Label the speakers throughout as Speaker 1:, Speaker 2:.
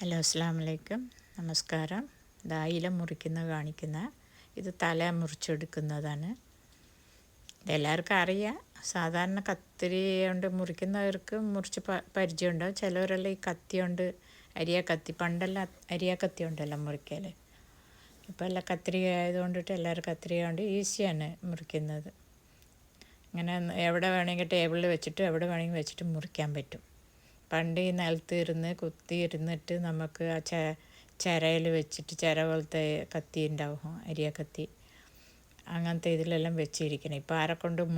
Speaker 1: Hello അസ്സലാമലൈക്കും നമസ്കാരം. ഇത് അയില കാണിക്കുന്ന ഇത് തല മുറിച്ചെടുക്കുന്നതാണ്. ഇതെല്ലാവർക്കും അറിയാം. സാധാരണ കത്തിരി കൊണ്ട് മുറിക്കുന്നവർക്ക് മുറിച്ച് പരിചയമുണ്ടാവും. ചിലവരെല്ലാം ഈ കത്തി കൊണ്ട് അരിയാക്കത്തി, പണ്ടെല്ലാം അരിയാക്കത്തി ഉണ്ടല്ലോ മുറിക്കൽ. ഇപ്പോൾ എല്ലാം കത്രിക ആയതുകൊണ്ടിട്ട് എല്ലാവരും കത്രിക കൊണ്ട് ഈസിയാണ് മുറിക്കുന്നത്. ഇങ്ങനെ എവിടെ വേണമെങ്കിൽ ടേബിളിൽ വെച്ചിട്ട് എവിടെ വേണമെങ്കിൽ വെച്ചിട്ട് മുറിക്കാൻ പറ്റും. പണ്ട് ഈ നിലത്ത് കുത്തി ഇരുന്നിട്ട് നമുക്ക് ആ ചിരയിൽ വെച്ചിട്ട് ചിര പോലത്തെ കത്തി ഉണ്ടാവും, അരിയക്കത്തി, അങ്ങനത്തെ ഇതിലെല്ലാം വെച്ചിരിക്കണം. ഇപ്പോൾ ആരെക്കൊണ്ടും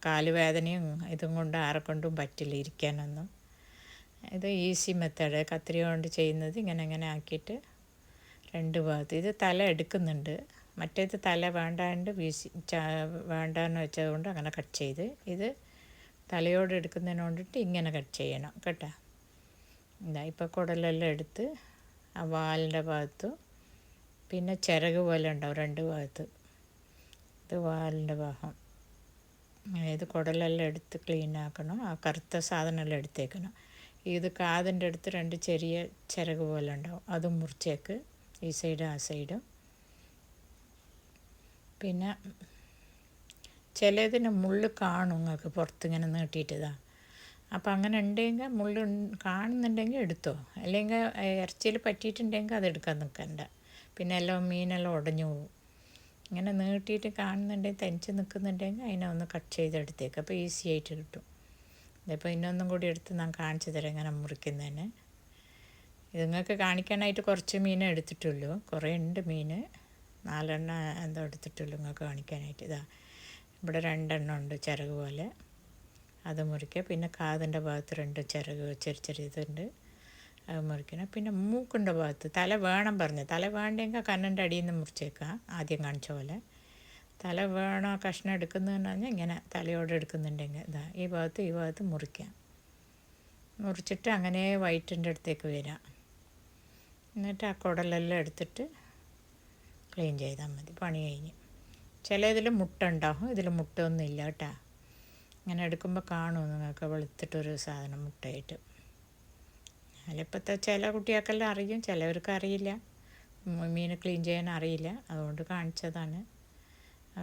Speaker 1: കാല് വേദനയും ഇതും കൊണ്ട് ആരെക്കൊണ്ടും പറ്റില്ല ഇരിക്കാനൊന്നും. ഇത് ഈസി മെത്തേഡ് കത്രി കൊണ്ട് ചെയ്യുന്നത്. ഇങ്ങനെ ആക്കിയിട്ട് രണ്ട് ഭാഗത്ത് ഇത് തല എടുക്കുന്നുണ്ട്. മറ്റേത് തല വേണ്ടാണ്ട് വേണ്ടാന്ന് വെച്ചതുകൊണ്ട് അങ്ങനെ കട്ട് ചെയ്ത്, ഇത് തലയോട് എടുക്കുന്നതിന് കൊണ്ടിട്ട് ഇങ്ങനെ കട്ട് ചെയ്യണം കേട്ടോ. ഇതാ ഇപ്പോൾ കുടലെല്ലാം എടുത്ത് ആ വാലിൻ്റെ ഭാഗത്തും പിന്നെ ചിറക് പോലെ ഉണ്ടാവും രണ്ട് ഭാഗത്ത്. ഇത് വാലിൻ്റെ ഭാഗം. ഇത് കുടലെല്ലാം എടുത്ത് ക്ലീൻ ആക്കണം. ആ കറുത്ത സാധനമെല്ലാം എടുത്തേക്കണം. ഇത് കാതിൻ്റെ അടുത്ത് രണ്ട് ചെറിയ ചിറക് പോലെ ഉണ്ടാവും, അതും മുറിച്ചേക്ക്, ഈ സൈഡും ആ സൈഡും. പിന്നെ ചിലതിന് മുള്ള് കാണും നിങ്ങൾക്ക് പുറത്തിങ്ങനെ നീട്ടിയിട്ടതാ. അപ്പോൾ അങ്ങനെ ഉണ്ടെങ്കിൽ മുള്ള് കാണുന്നുണ്ടെങ്കിൽ എടുത്തോ, അല്ലെങ്കിൽ ഇറച്ചിയിൽ പറ്റിയിട്ടുണ്ടെങ്കിൽ അത് എടുക്കാൻ നിൽക്കണ്ട. പിന്നെ എല്ലാം മീനെല്ലാം ഉടഞ്ഞു പോകും. ഇങ്ങനെ നീട്ടിയിട്ട് കാണുന്നുണ്ടെങ്കിൽ തനിച്ച് നിൽക്കുന്നുണ്ടെങ്കിൽ അതിനെ ഒന്ന് കട്ട് ചെയ്തെടുത്തേക്ക്, അപ്പോൾ ഈസി ആയിട്ട് കിട്ടും. ഇതിപ്പോൾ ഇന്നൊന്നും കൂടി എടുത്ത് ഞാൻ കാണിച്ചു തരാം ഇങ്ങനെ മുറിക്കുന്നതിന്. ഇത് നിങ്ങൾക്ക് കാണിക്കാനായിട്ട് കുറച്ച് മീൻ എടുത്തിട്ടുള്ളൂ, കുറേ ഉണ്ട് മീൻ, 4 എന്തോ എടുത്തിട്ടുള്ളൂ നിങ്ങൾക്ക് കാണിക്കാനായിട്ട്. ഇതാ ഇവിടെ 2 ഉണ്ട് ചിറക് പോലെ, അത് മുറിക്കുക. പിന്നെ കാതിൻ്റെ ഭാഗത്ത് 2 ചിറക് ചെറിയതുണ്ട്, അത് മുറിക്കണം. പിന്നെ മൂക്കിൻ്റെ ഭാഗത്ത് തല വേണം പറഞ്ഞു, തല വേണ്ടെങ്കിൽ കണ്ണിൻ്റെ അടിയിൽ നിന്ന് മുറിച്ചേക്കാം, ആദ്യം കാണിച്ച പോലെ. തല വേണോ കഷ്ണം എടുക്കുന്നതെന്ന് പറഞ്ഞാൽ ഇങ്ങനെ തലയോടെ എടുക്കുന്നുണ്ടെങ്കിൽ ഇതാ ഈ ഭാഗത്ത് മുറിക്കാം. മുറിച്ചിട്ട് അങ്ങനെ വയറ്റിൻ്റെ അടുത്തേക്ക് വരാം. എന്നിട്ട് ആ കുടലെല്ലാം എടുത്തിട്ട് ക്ലീൻ ചെയ്താൽ മതി, പണി കഴിഞ്ഞ്. ചില ഇതിൽ മുട്ട ഉണ്ടാവും, ഇതിൽ മുട്ടയൊന്നും ഇല്ല കേട്ടോ. ഇങ്ങനെ എടുക്കുമ്പോൾ കാണും നിങ്ങൾക്ക് വെളുത്തിട്ടൊരു സാധനം മുട്ടയായിട്ട്. അതിലിപ്പോഴത്തെ ചില കുട്ടികൾക്കെല്ലാം അറിയും, ചിലവർക്ക് അറിയില്ല, മീൻ ക്ലീൻ ചെയ്യാൻ അറിയില്ല, അതുകൊണ്ട് കാണിച്ചതാണ്.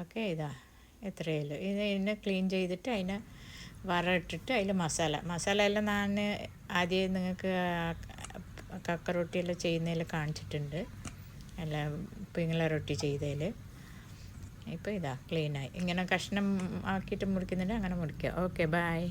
Speaker 1: ഓക്കെ, ഇതാ എത്രയല്ലോ ഇതിനെ ക്ലീൻ ചെയ്തിട്ട് അതിനെ വറയിട്ടിട്ട് അതിൽ മസാല എല്ലാം ഞാൻ ആദ്യം നിങ്ങൾക്ക് കക്ക റൊട്ടിയെല്ലാം ചെയ്യുന്നതിൽ കാണിച്ചിട്ടുണ്ട്, അല്ല പിങ്ങള റൊട്ടി ചെയ്തതിൽ. ഇപ്പോൾ ഇതാ ക്ലീനായി. ഇങ്ങനെ കഷ്ണം ആക്കിയിട്ട് മുറിക്കുന്നുണ്ട്, അങ്ങനെ മുറിക്കുക. Okay, by.